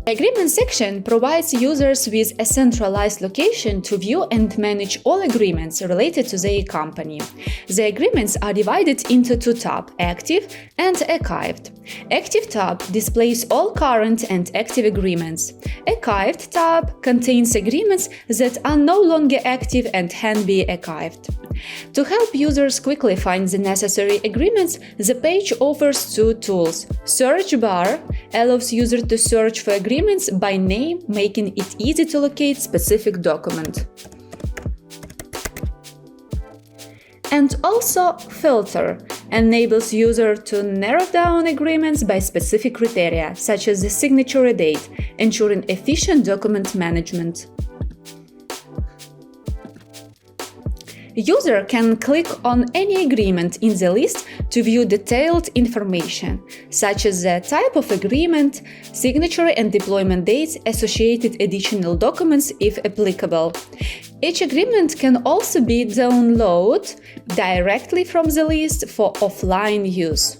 The Agreement section provides users with a centralized location to view and manage all agreements related to their company. The agreements are divided into two tabs, Active and Archived. Active tab displays all current and active agreements. Archived tab contains agreements that are no longer active and can be archived. To help users quickly find the necessary agreements, the page offers two tools. Search bar allows users to search for agreements by name, making it easy to locate specific document. And also Filter enables users to narrow down agreements by specific criteria, such as the signature date, ensuring efficient document management. User can click on any agreement in the list to view detailed information, such as the type of agreement, signature and deployment dates, associated additional documents if applicable. Each agreement can also be downloaded directly from the list for offline use.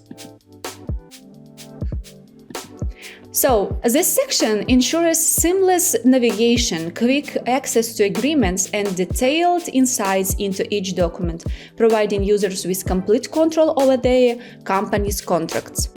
So, this section ensures seamless navigation, quick access to agreements, and detailed insights into each document, providing users with complete control over their company's contracts.